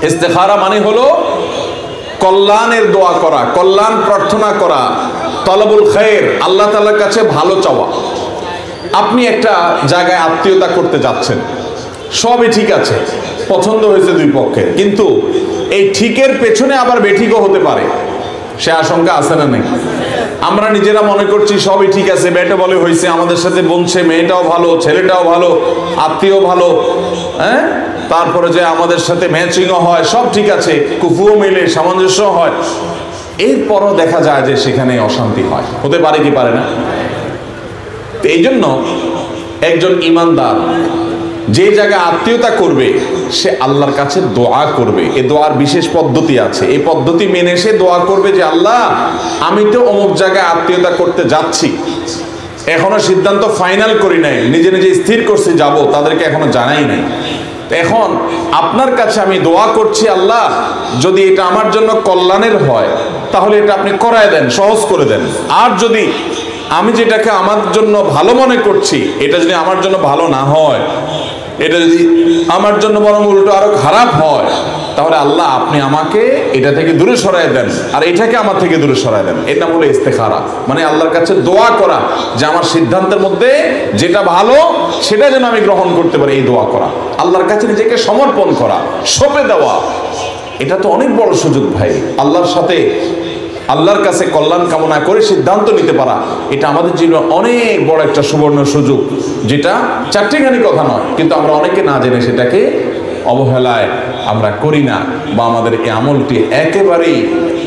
ইস্তেখারা মানে হলো কল্যাণের দোয়া করা, কল্যাণ প্রার্থনা করা, তলবুল খায়ের, আল্লাহ তাআলার কাছে ভালো চাওয়া। আপনি একটা জায়গায় আত্মীয়তা করতে যাচ্ছেন, সবই ঠিক আছে, পছন্দ হয়েছে দুই পক্ষের, কিন্তু এই ঠিকের পেছনে আবার বেঠিকও হতে পারে, সে আশঙ্কা আছে না নেই? আমরা নিজেরা মনে করছি সবই ঠিক আছে, বেটে বলে হয়েছে, আমাদের সাথে বলছে, মেয়েটাও ভালো, ছেলেটাও ভালো, আত্মীয় ভালো, হ্যাঁ, তারপরে যে আমাদের সাথে ম্যাচিংও হয়, সব ঠিক আছে, কুফুও মিলে, সামঞ্জস্য হয়, এরপরও দেখা যায় যে সেখানে অশান্তি হয়। হতে পারে কি পারে না? তো এই জন্য একজন ইমানদার যে জায়গায় আত্মীয়তা করবে সে আল্লাহর কাছে দোয়া করবে। এই দোয়ার বিশেষ পদ্ধতি আছে, এই পদ্ধতি মেনে সে দোয়া করবে যে আল্লাহ, আমি তো অমুক জায়গায় আত্মীয়তা করতে যাচ্ছি, এখনো সিদ্ধান্ত ফাইনাল করি নাই, নিজে নিজে স্থির করছি যাব, তাদেরকে এখনো জানাই নাই। এখন আপনার কাছে আমি দোয়া করছি, আল্লাহ যদি এটা আমার জন্য কল্যাণের হয় তাহলে এটা আপনি করায় দেন, সহজ করে দেন। আর যদি আমি যেটাকে আমার জন্য ভালো মনে করছি এটা যদি আমার জন্য ভালো না হয়, এটা যদি আমার জন্য বরং উল্টো আরো খারাপ হয়, তাহলে আল্লাহ আপনি আমাকে এটা থেকে দূরে সরাই দেন, আর এটাকে আমার থেকে দূরে সরাই দেন। এটা হলো ইস্তেখারা, মানে আল্লাহর কাছে দোয়া করা যে আমার সিদ্ধান্তের মধ্যে যেটা ভালো সেটা যেন আমি গ্রহণ করতে পারি। এই দোয়া করা, আল্লাহর কাছে নিজেকে সমর্পণ করা, সঁপে দেওয়া, এটা তো অনেক বড় সুযোগ ভাই। আল্লাহর সাথে, আল্লাহর কাছে কল্যাণ কামনা করে সিদ্ধান্ত নিতে পারা, এটা আমাদের জন্য অনেক বড় একটা সুবর্ণ সুযোগ, যেটা চারটিখানি কথা নয়, কিন্তু আমরা অনেকে না জেনে সেটাকে অবহেলায় আমরা করি না, বা আমাদের এই আমলটি একেবারেই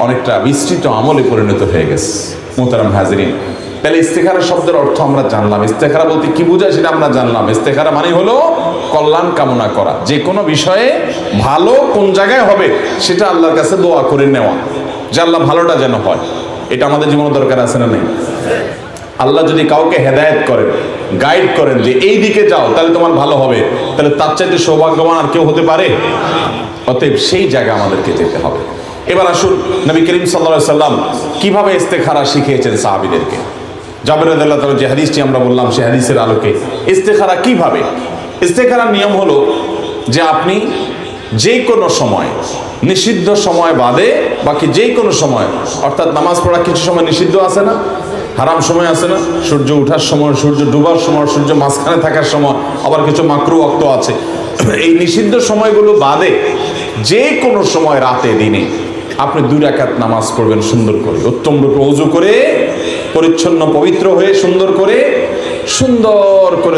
অনেকটা বিস্তৃত আমলে পরিণত হয়ে গেছে। মোহতারাম হাজিরিন, তাহলে ইস্তেখারা শব্দের অর্থ আমরা জানলাম। ইস্তেখারা বলতে কি বোঝায় সেটা আমরা জানলাম। ইস্তেখারা মানে হলো কল্যাণ কামনা করা, যে কোনো বিষয়ে ভালো কোন জায়গায় হবে সেটা আল্লাহর কাছে দোয়া করে নেওয়া, যে আল্লাহ ভালোটা যেন হয়। এটা আমাদের জীবনে দরকার আছে না নেই? আল্লাহ যদি কাউকে হেদায়েত করেন, গাইড করেন যে এই দিকে যাও তাহলে তোমার ভালো হবে, তাহলে তার চাইতে সৌভাগ্যবান আর কেউ হতে পারে? অতএব সেই জায়গায় আমাদেরকে যেতে হবে। এবার আসুন, নবী করিম সাল্লাল্লাহু আলাইহি সাল্লাম কিভাবে ইস্তেখারা শিখিয়েছেন সাহাবীদেরকে। জাবের রাদিয়াল্লাহু তাআলা যে হাদিসটি আমরা বললাম, সেই হাদিসের আলোকে ইস্তেখারা কিভাবে। ইস্তেখারার নিয়ম হলো যে আপনি যে কোনো সময়, নিষিদ্ধ সময় বাদে বাকি যে কোনো সময়, অর্থাৎ নামাজ পড়া কিছু সময় নিষিদ্ধ আছে না, হারাম সময় আছে না, সূর্য ওঠার সময়, সূর্য ডুবার সময়, সূর্য মাঝখানে থাকার সময়, আবার কিছু মাকরু ওয়াক্ত আছে। এই নিষিদ্ধ সময়গুলো বাদে যে কোনো সময়, রাতে দিনে আপনি 2 রাকাত নামাজ পড়বেন সুন্দর করে, উত্তম রূপে ওযু করে, পরিচ্ছন্ন পবিত্র হয়ে সুন্দর করে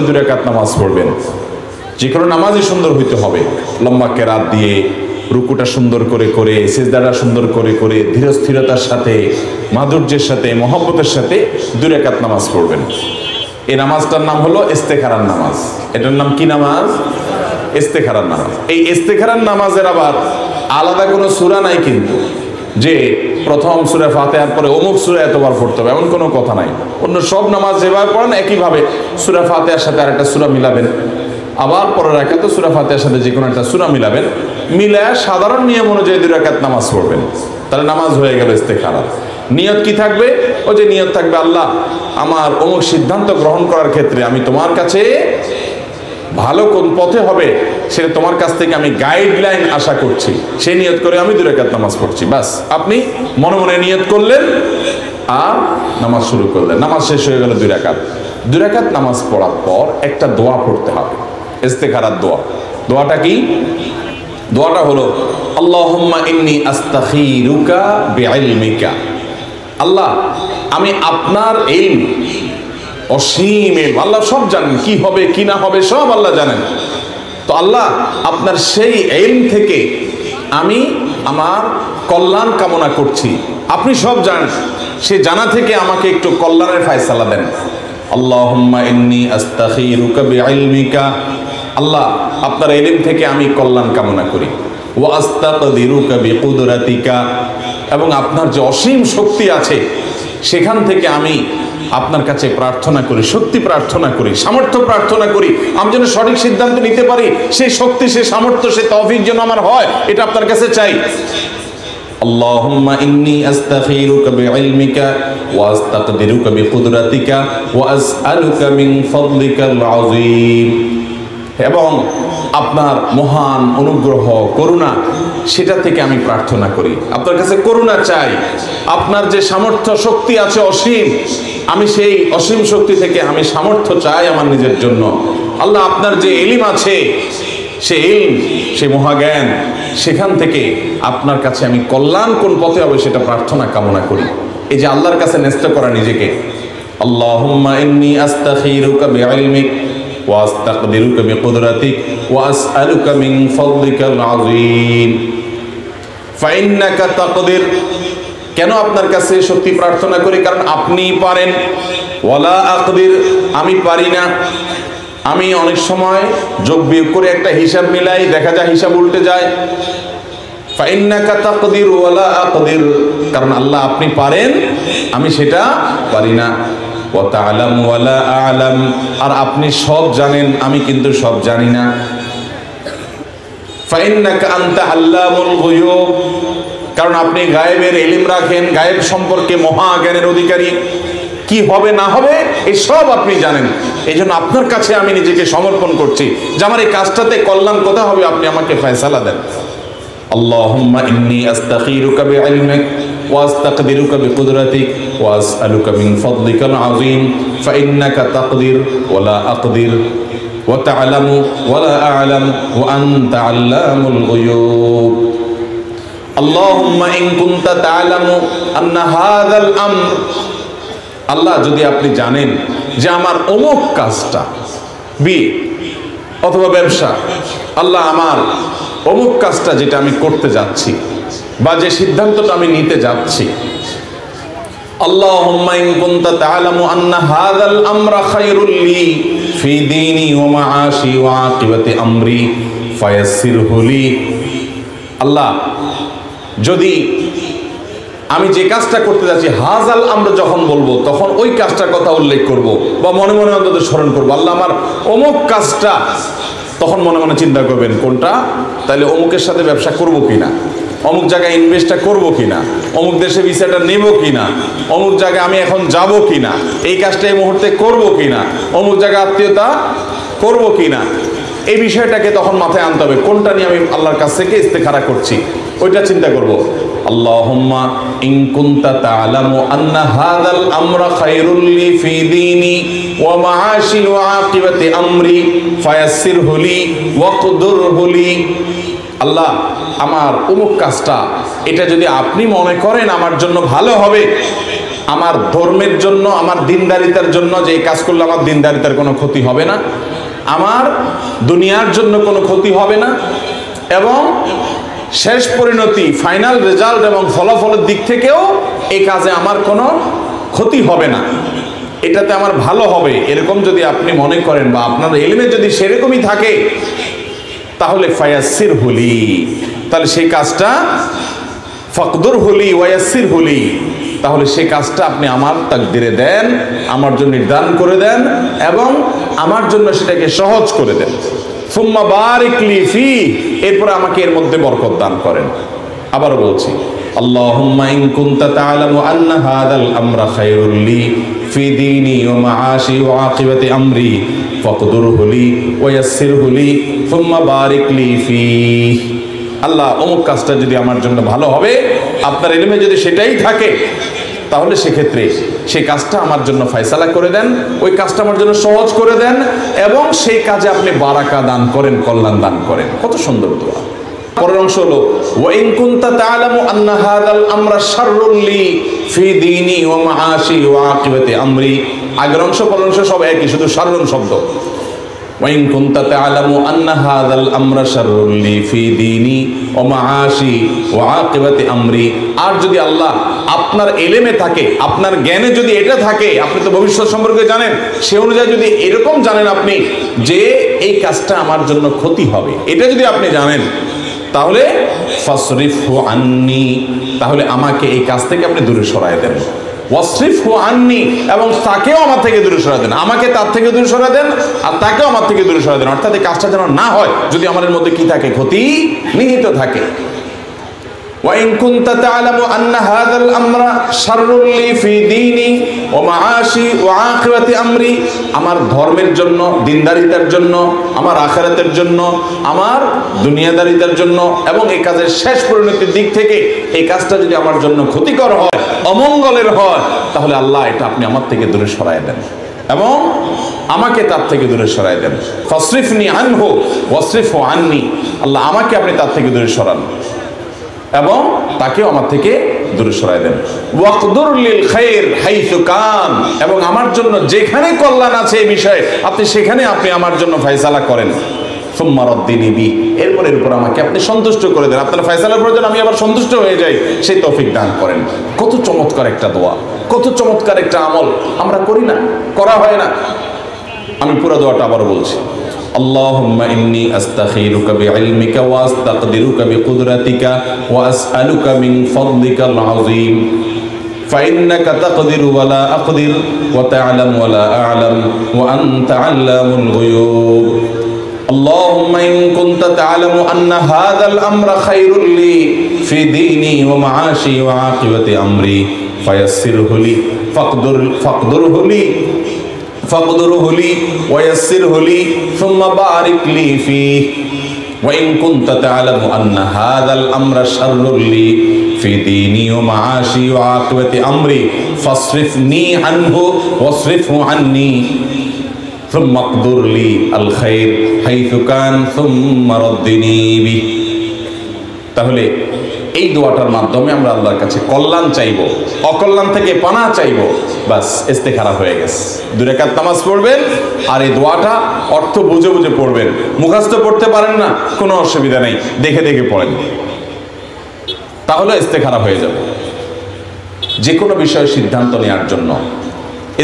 2 রাকাত নামাজ পড়বেন। যে কোনো নামাজই সুন্দর হইতে হবে, লম্বা কেরাত দিয়ে, রুকুটা সুন্দর করে করে, সিজদাটা সুন্দর করে করে, ধীর স্থিরতার সাথে, মাধুর্যের সাথে, মহব্বতের সাথে 2 রাকাত নামাজ পড়বেন। এই নামাজটার নাম হলো ইস্তেখারার নামাজ। এটার নাম কি নামাজ? ইস্তেখারার নামাজ। এই ইস্তেখারার নামাজের আবার আলাদা কোনো সূরা নাই কিন্তু, যে প্রথম সূরা ফাতিহার পরে অমুক সূরা এতবার পড়তে হবে, এমন কোনো কথা নাই। অন্য সব নামাজ যেভাবে পড়েন একইভাবে সূরা ফাতিহার সাথে আরেকটা সূরা মিলাবেন, আবার পরের রাকাতে সূরা ফাতিহার সাথে যে কোনো একটা সূরা মিলাবেন, মিলায় সাধারণ নিয়ম অনুযায়ী 2 রাকাত নামাজ পড়বেন, তাহলে নামাজ হয়ে গেল ইস্তেখারা। নিয়ত কি থাকবে? ও যে নিয়ত থাকবে, আল্লাহ আমার অমুক সিদ্ধান্ত গ্রহণ করার ক্ষেত্রে আমি তোমার কাছে ভালো কোন পথে হবে সেটা তোমার কাছ থেকে আমি গাইডলাইন আশা করছি, সেই নিয়ত করে আমি 2 রাকাত নামাজ পড়ছি। বাস, আপনি মনে মনে নিয়ত করলেন আর নামাজ শুরু করলেন, নামাজ শেষ হয়ে গেল 2 রাকাত। 2 রাকাত নামাজ পড়ার পর একটা দোয়া পড়তে হবে, ইস্তেখারার দোয়া। দোয়াটা কি? দোয়াটা হলো আল্লাহুম্মা ইন্নী আস্তাখিরুকা বিইলমিকা। আল্লাহ, আমি আপনার ইলম, অসীম ইলম, আল্লাহ সব জানেন, কি হবে কি না হবে সব আল্লাহ জানেন। তো আল্লাহ, আপনার সেই ইলম থেকে আমি আমার কল্যাণ কামনা করছি, আপনি সব জানেন, সে জানা থেকে আমাকে একটু কল্যাণের ফায়সালা দেন। আল্লাহুম্মা ইন্নী আস্তাখিরুকা বিইলমিকা, আল্লাহ আপনার ইলম থেকে আমি কল্যাণ কামনা করি। ওয়া আস্তাকদিরুকা বিকুদরাতিকা, এবং আপনার যে অসীম শক্তি আছে সেখান থেকে আমি আপনার কাছে প্রার্থনা করি, শক্তি প্রার্থনা করি, সামর্থ্য প্রার্থনা করি, আমি যেন সঠিক সিদ্ধান্ত নিতে পারি, সেই শক্তি, সেই সামর্থ্য, সেই তৌফিক যেন আমার হয়, এটা আপনার কাছে চাই। আল্লাহুম্মা ইন্নী আস্তাখিরুকা বিইলমিকা ওয়া আস্তাকদিরুকা বিকুদরাতিকা ওয়া আসআলুকা মিন ফাদলিকাল আযীম। এবং আপনার মহান অনুগ্রহ করুণা সেটা থেকে আমি প্রার্থনা করি, আপনার কাছে করুণা চাই। আপনার যে সামর্থ্য শক্তি আছে অসীম, আমি সেই অসীম শক্তি থেকে আমি সামর্থ্য চাই আমার নিজের জন্য। আল্লাহ, আপনার যে ইলম আছে, সে ইলম, সে মহাজ্ঞান, সেখান থেকে আপনার কাছে আমি কল্যাণ কোন পথে হবে সেটা প্রার্থনা কামনা করি। এই যে আল্লাহর কাছে ন্যস্ত করা নিজেকে, আল্লাহুম্মা ইন্নী আস্তাখিরুকা বিইলমিক ওয়া আস্তাকদিরুকা বিকুদরাতিক ওয়া আসআলুকা মিন ফাদলিকাল আযীম ফাইন্নাকা তাকদির। কেন আপনার কাছে সত্যি প্রার্থনা করি? কারণ আপনি পারেন। ওয়ালা আকদির, আমি পারি না। আমি অনেক সময় যোগ বিয়োগ করে একটা হিসাব মিলাই, দেখা যায় হিসাব উল্টে যায়। ফাইন্নাকা তাকদির ওয়ালা আকদির, কারণ আল্লাহ আপনি পারেন, আমি সেটা পারি না। ওয়া তা'লামু ওয়ালা আ'লাম, আর আপনি সব জানেন, আমি কিন্তু সব জানি না। ফাইন্নাকা আনতা আল্লামুল গুয়ুব, কারণ আপনি গায়েবের ইলম রাখেন, গায়েব সম্পর্কে মহা জ্ঞানের অধিকারী। কি হবে না হবে এই সব আপনি জানেন। এই জন্য আপনার কাছে আমি নিজেকে সমর্পণ করছি যে আমার এই কাজটাতে কল্যাণ কোথায় হবে আপনি আমাকে ফয়সালা দেন। আল্লাহুম্মা ইন্নী আস্তাখিরুকা বিইলমিক ওয়া আস্তাকদিরুকা বিকুদরাতিক ওয়া আসআলুকা মিন ফাদলিকাল আযীম ফাইন্নাকা তাকদির ওয়ালা আকদির ওয়া তা'লামু ওয়ালা আ'লাম ওয়া আনতা আল্লামুল গুয়ুব। আল্লাহুম্মা ইন কুনতা তা'লামু আন্না হাযাল আমর, আল্লাহ যদি আপনি জানেন যে আমার অমুক কাজটা, বিয়ে অথবা ব্যবসা, আল্লাহ আমার অমুক কাজটা যেটা আমি করতে যাচ্ছি বা যে সিদ্ধান্তটা আমি নিতে যাচ্ছি, আল্লাহুম্মা ইন কুনতা তা'লামু আন্না হাযাল আমরা খায়রুল লি ফি দীনি ওয়া মাআশি ওয়া আকিবাতি আমরি ফায়াসসিরহু লি। আল্লাহ, যদি আমি যে কাজটা করতে যাচ্ছি, হাজাল আমরা যখন বলবো তখন ওই কাজটার কথা উল্লেখ করব বা মনে মনে অন্তত স্মরণ করবো, আল্লাহ আমার অমুক কাজটা, তখন মনে মনে চিন্তা করবেন কোনটা, তাহলে অমুকের সাথে ব্যবসা করব কিনা, অমুক জায়গায় ইনভেস্টটা করব কিনা, অমুক দেশে ভিসাটা নেব কিনা, অমুক জায়গায় আমি এখন যাব কিনা, এই কাজটা এই মুহূর্তে করব কিনা, অমুক জায়গায় আত্মীয়তা করব কিনা, এই বিষয়টাকে তখন মাথায় আনতে হবে। কোনটা নিয়ে আমি আল্লাহর কাছ থেকে ইস্তেখারা করছি ওইটা চিন্তা করব। আল্লাহুম্মা ইন কুনতা তা'লামু আন্না হাযাল আমরা খায়রুল লি ফি দীনি ওয়া মাআশি ওয়া আকিবাতি আমরি ফায়াসসিরহু লি ওয়াকদুরহু লি। আল্লাহ, আমার অমুক কাজটা, এটা যদি আপনি মনে করেন আমার জন্য ভালো হবে, আমার ধর্মের জন্য, আমার দিনদারিতার জন্য, যে এই কাজ করলে আমার দিনদারিতার কোনো ক্ষতি হবে না, আমার দুনিয়ার জন্য কোনো ক্ষতি হবে না, এবং শেষ পরিণতি, ফাইনাল রেজাল্ট এবং ফলাফলের দিক থেকেও এই কাজে আমার কোনো ক্ষতি হবে না, এটাতে আমার ভালো হবে, এরকম যদি আপনি মনে করেন বা আপনার ইলমে যদি সেরকমই থাকে, তাহলে ফায়াসসিরহু লি, তাহলে সেই কাজটা, ফাকদুরহু লি ওয়া ইয়াসসিরহু লি, তাহলে সেই কাজটা আপনি আমার তাকদিরে দেন, আমার জন্য নির্ধারণ করে দেন এবং আমার জন্য সেটাকে সহজ করে দেন। সুম্মা বারিক লি ফি, এরপর আমাকে এর মধ্যে বরকত দান করেন। আবার বলছি, আল্লাহুম্মা ইন কুনতা তা'লামু আন্না হাযাল আমরা খায়রুল লি ফি দীনি ওয়া মাআশি ওয়া আকিবাতি আমরি ফাকদুরহু লি ওয়া ইয়াসসিরহু লি সুম্মা বারিক লি ফি। আল্লাহ, অমুক কাজটা যদি আমার জন্য ভালো হবে, আপনার ইলমে যদি সেটাই থাকে, তাহলে সেক্ষেত্রে সেই কাজটা আমার জন্য ফয়সালা করে দেন, ওই কাজটা আমার জন্য সহজ করে দেন এবং সেই কাজে আপনি বারাকা দান করেন, কল্যাণ দান করেন। কত সুন্দর দোয়া। পরের অংশ হলো ওয়া ইন কুনতা তা'লামু আন্না হাযাল আমরা শাররুল লি ফি দীনি ওয়া মাআশি ওয়া আকিবাতি আমরি। আগের অংশ পরের অংশ সব একই, শুধু শাররুন শব্দ। ওয়া ইন কুনতা তা'লামু আন্না হাযাল আমরা শাররুল লি ফি দীনি ওয়া মাআশি ওয়া আকিবাতি আমরি। আর যদি আল্লাহ আপনার ইলমে থাকে, আপনার জ্ঞানে যদি এটা থাকে, আপনি তো ভবিষ্যৎ সম্পর্কে জানেন, সে অনুযায়ী যদি এরকম জানেন আপনি যে এই কাজটা আমার জন্য ক্ষতি হবে, এটা যদি আপনি জানেন, তাহলে ফাসরিফহু আন্নি, তাহলে আমাকে এই কাজ থেকে আপনি দূরে সরায় দেন। ওয়াসরিফহু আন্নি, এবং তাকেও আমার থেকে দূরে সরায় দেন, আমাকে তার থেকে দূরে সরায় দেন আর তাকেও আমার থেকে দূরে সরায় দেন। অর্থাৎ এই কাজটা যেন না হয় যদি আমাদের মধ্যে কি থাকে, ক্ষতি নিহিত থাকে। وإن كنت تعلم أن هذا الأمر شر لي في ديني ومعاشي وعاقبة أمري, আমার ধর্মের জন্য, দিনদারিতার জন্য, আমার আখিরাতের জন্য, আমার দুনিয়াদারিতার জন্য এবং এই কাজের শেষ পরিণতির দিক থেকে এই কাজটা যদি আমার জন্য ক্ষতিকর হয়, অমঙ্গলের হয়, তাহলে আল্লাহ এটা আপনি আমার থেকে দূরে সরায় দেন এবং আমাকে তার থেকে দূরে সরায় দেন। ফাসরিফনি আনহু ওয়াসরিফহু আন্নি, আল্লাহ আমাকে আপনি তার থেকে দূরে সরান এবং তাকেও আমার থেকে দূরে সরায় দেন। ওয়াকদুর লিল খায়র হাইসু কান, এবং আমার জন্য যেখানে কল্যাণ আছে এই বিষয়ে আপনি সেখানে আপনি আমার জন্য ফয়সালা করেন। সুম্মা রাদ্দিনি বি, এরপর আমাকে আপনি সন্তুষ্ট করে দেন, আপনার ফয়সালার প্রয়োজন আমি আবার সন্তুষ্ট হয়ে যাই, সেই তৌফিক দান করেন। কত চমৎকার একটা দোয়া, কত চমৎকার একটা আমল, আমরা করি না, করা হয় না। আমি পুরো দোয়াটা আবার বলছি। اللهم إني أستخيرك بعلمك وأستقدرك بقدرتك وأسألك من فضلك العظيم فإنك تقدر ولا أقدر وتعلم ولا أعلم وأنت علام الغيوب اللهم إن كنت تعلم أن هذا الأمر خير لي في ديني ومعاشي وعاقبة أمري فيسره لي فاقدره لي ويسره لي ثم بارك لي فيه وإن كنت تعلم أن هذا الأمر شر لي في ديني ومعاشي وعاقبة أمري فاصرفني عنه واصرفه عني ثم اقدر لي الخير حيث كان ثم ردني به। তাহলে এই দোয়াটার মাধ্যমে আমরা আল্লাহর কাছে কল্যাণ চাইবো, অকল্যাণ থেকে পানাহ চাইবো, বাস ইস্তেখারা হয়ে গেছে। 2 রাকাত নামাজ পড়বেন আর এই দোয়াটা অর্থ বুঝে বুঝে পড়বেন। মুখস্থ পড়তে পারেন না, কোনো অসুবিধা নেই, দেখে দেখে পড়েন, তাহলে ইস্তেখারা হয়ে যাবে। যে কোনো বিষয়ে সিদ্ধান্ত নেওয়ার জন্য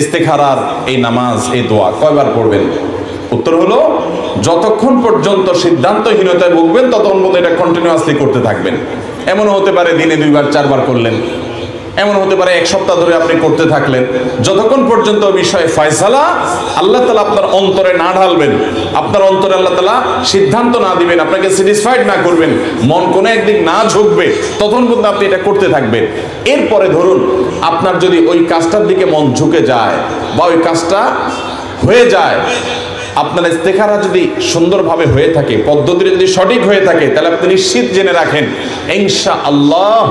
ইস্তেখারার এই নামাজ, এই দোয়া কয়বার পড়বেন? উত্তর হলো যতক্ষণ পর্যন্ত সিদ্ধান্তহীনতায় ভুগবেন ততক্ষণ পর্যন্ত এটা কন্টিনিউয়াসলি করতে থাকবেন। এমনও হতে পারে দিনে 2 বার 4 বার করলেন, এমন হতে পারে 1 সপ্তাহ ধরে আপনি করতে থাকলেন, যতক্ষণ পর্যন্ত বিষয়ে ফয়সালা আল্লাহ তাআলা আপনার অন্তরে না ঢালবেন, আপনার অন্তরে আল্লাহ তাআলা সিদ্ধান্ত না দিবেন, আপনাকে স্যাটিসফাইড না করবেন, মন কোনো একদিক না ঝুঁকবে, ততক্ষণ পর্যন্ত আপনি এটা করতে থাকবেন। এরপরে ধরুন আপনার যদি ওই কাজটার দিকে মন ঝুঁকে যায় বা ওই কাজটা হয়ে যায়, আপনার ইস্তেখারা যদি সুন্দরভাবে হয়ে থাকে, পদ্ধতি যদি সঠিক হয়ে থাকে, তাহলে আপনি নিশ্চিত জেনে রাখেন ইনশাআল্লাহ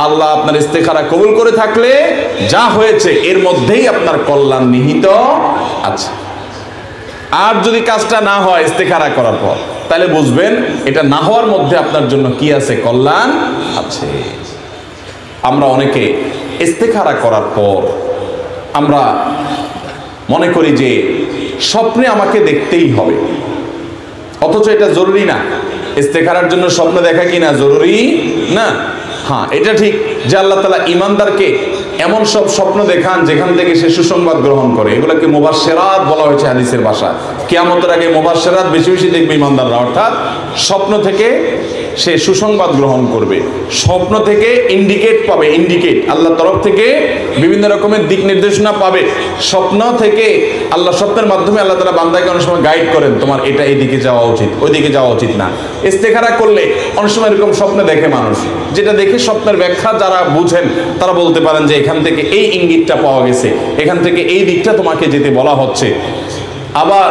আল্লাহ আপনার ইস্তেখারা কবুল করে থাকলে যা হয়েছে এর মধ্যেই আপনার কল্যাণ নিহিত আছে। আর যদি কাজটা না হয় ইস্তেখারা করার পর, তাহলে বুঝবেন এটা না হওয়ার মধ্যে আপনার জন্য কি আছে, কল্যাণ আছে। আমরা অনেকে ইস্তেখারা করার পর আমরা মনে করি যে স্বপ্নে আমাকে দেখতেই হবে, অথচ এটা জরুরি না। ইস্তেখারার জন্য স্বপ্ন দেখা কি না জরুরি না? হ্যাঁ, এটা ঠিক যে আল্লাহ তাআলা ঈমানদারকে এমন সব স্বপ্ন দেখান যেখান থেকে সে সুসংবাদ গ্রহণ করে, এগুলোকে মুবাশশিরাত বলা হয়েছে হাদিসের ভাষায়। কিয়ামতের আগে মুবাশশিরাত বেশি বেশি দেখবে ঈমানদাররা, অর্থাৎ স্বপ্ন থেকে সে সুসংবাদ গ্রহণ করবে, স্বপ্ন থেকে ইন্ডিকেট পাবে, ইন্ডিকেট আল্লাহর তরফ থেকে বিভিন্ন রকমের দিক নির্দেশনা পাবে। স্বপ্ন থেকে আল্লাহ, স্বপ্নের মাধ্যমে আল্লাহ তাআলা বান্দাকে অনেক সময় গাইড করেন, তোমার এটা এইদিকে যাওয়া উচিত, ওইদিকে যাওয়া উচিত না। ইস্তেখারা করলে অনেক সময় এরকম স্বপ্ন দেখে মানুষ, যেটা দেখে স্বপ্নের ব্যাখ্যা যারা বুঝেন তারা বলতে পারেন যে এখান থেকে এই ইঙ্গিতটা পাওয়া গেছে, এখান থেকে এই দিকটা তোমাকে যেতে বলা হচ্ছে। আবার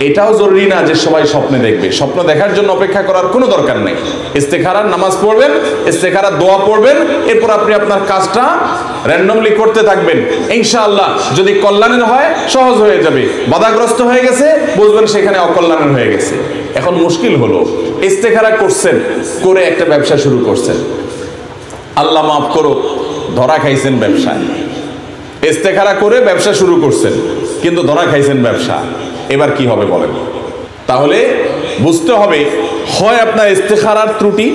এটাও জরুরি না যে সবাই স্বপ্নে দেখবে, স্বপ্ন দেখার জন্য অপেক্ষা করার কোনো দরকার নেই। ইস্তেখারার নামাজ পড়বেন, ইস্তেখারার দোয়া পড়বেন, এরপর আপনি আপনার কাজটা র্যান্ডমলি করতে থাকবেন। ইনশাআল্লাহ যদি কল্যাণের হয় সহজ হয়ে যাবে, বাধাগ্রস্ত হয়ে গেছে বুঝবেন সেখানে অকল্যাণের হয়ে গেছে। এখন মুশকিল হলো ইস্তেখারা করছেন, করে একটা ব্যবসা শুরু করছেন, আল্লাহ মাফ করো ধরা খাইছেন ব্যবসায়। ইস্তেখারা করে ব্যবসা শুরু করছেন কিন্তু ধরা খাইছেন ব্যবসা, এবার কি হবে বলেন? তাহলে বুঝতে হবে হয় আপনার ইস্তেখারার ত্রুটি,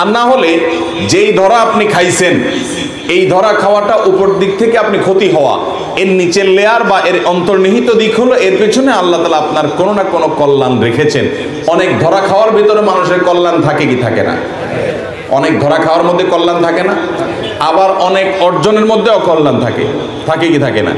আর না হলে যেই ধরা আপনি খাইছেন এই ধরা খাওয়াটা উপর দিক থেকে আপনি ক্ষতি হওয়া, এর নিচের লেয়ার বা এর অন্তর্নিহিত দিক হলো এর পেছনে আল্লাহ তাআলা আপনার কোনো না কোনো কল্যাণ রেখেছেন। অনেক ধরা খাওয়ার ভিতরে মানুষের কল্যাণ থাকে কি থাকে না? অনেক ধরা খাওয়ার মধ্যে কল্যাণ থাকে না, আবার অনেক অর্জনের মধ্যে অকল্যাণ থাকে, থাকে কি থাকে না?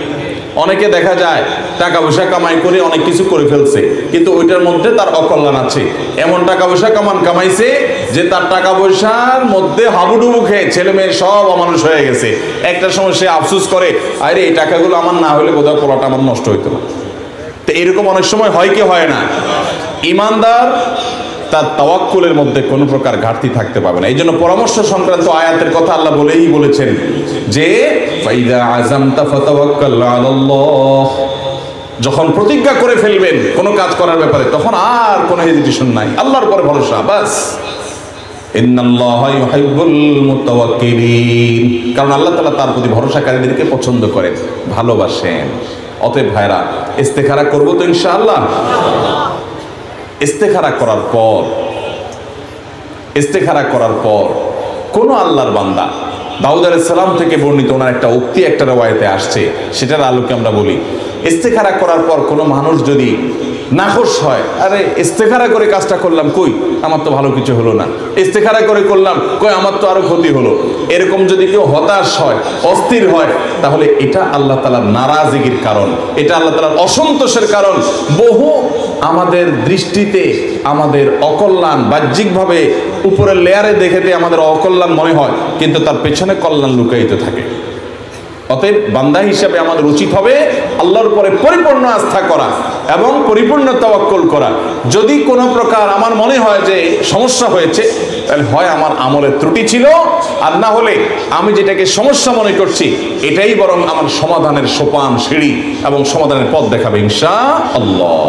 অনেকে দেখা যায় টাকা পয়সা কামাই করে অনেক কিছু করে ফেলছে, কিন্তু ওইটার মধ্যে তার অকল্যাণ আছে। এমন টাকা পয়সা কামাইছে যে তার টাকা পয়সার মধ্যে হাবুডুবু খেয়ে ছেলে মেয়ে সব অমানুষ হয়ে গেছে। একটা সময় সে আফসোস করে, আরে এই টাকাগুলো আমার না হলে বোধহয় পোলাটা আমার নষ্ট হইতো না। তো এরকম অনেক সময় হয় কি হয় না? ইমানদার তার তাওয়াক্কুলের মধ্যে কোনো প্রকার ঘাটতি থাকতে পাবে না। এই জন্য পরামর্শ সংক্রান্ত আয়াতের কথা আল্লাহ বলেছেন যে ফাইদা আযামতা ফাতাওয়াক্কাল আলাল্লাহ, যখন প্রতিজ্ঞা করে ফেলবেন কোনো কাজ করার ব্যাপারে তখন আর কোনো হেজিটেশন নাই, আল্লাহর উপরে ভরসা বাস। ইন্নাল্লাহা ইউহিব্বুল মুতাওয়াক্কিলিন, কারণ আল্লাহ তাআলা তার প্রতি ভরসাকারীদেরকে পছন্দ করেন, ভালোবাসেন। অতএব ভাইরা, ইস্তেখারা করব তো ইনশাআল্লাহ। ইস্তেখারা করার পর কোন আল্লাহর বান্দা, দাউদ আলাইহিস সালাম থেকে বর্ণিত ওনার একটা উক্তি একটা রওয়ায়াতে আসছে, সেটার আলোকে আমরা বলি, ইস্তেখারা করার পর কোনো মানুষ যদি নাখোশ হয়, আরে ইস্তেখারা করে কাজটা করলাম, কই আমার তো ভালো কিছু হলো না, ইস্তেখারা করে করলাম, কই আমার তো আরো ক্ষতি হলো, এরকম যদি কেউ হতাশ হয়, অস্থির হয়, তাহলে এটা আল্লাহ তাআলার নারাজগির কারণ, এটা আল্লাহ তাআলার অসন্তোষের কারণ। বহু আমাদের দৃষ্টিতে আমাদের অকল্যাণ বাহ্যিকভাবে উপরের লেয়ারে দেখেতে আমাদের অকল্যাণ মনে হয়, কিন্তু তার পেছনে কল্যাণ লুকায়িত থাকে। অতএব বান্দা হিসাবে আমাদের উচিত হবে আল্লাহর উপরে পরিপূর্ণ আস্থা করা এবং পরিপূর্ণ তাওয়াক্কুল করা। যদি কোনো প্রকার আমার মনে হয় যে সমস্যা হয়েছে, তাহলে হয় আমার আমলের ত্রুটি ছিল, আর না হলে আমি যেটাকে সমস্যা মনে করছি এটাই বরং আমার সমাধানের সোপান সিঁড়ি এবং সমাধানের পথ দেখাবে ইনশাআল্লাহ।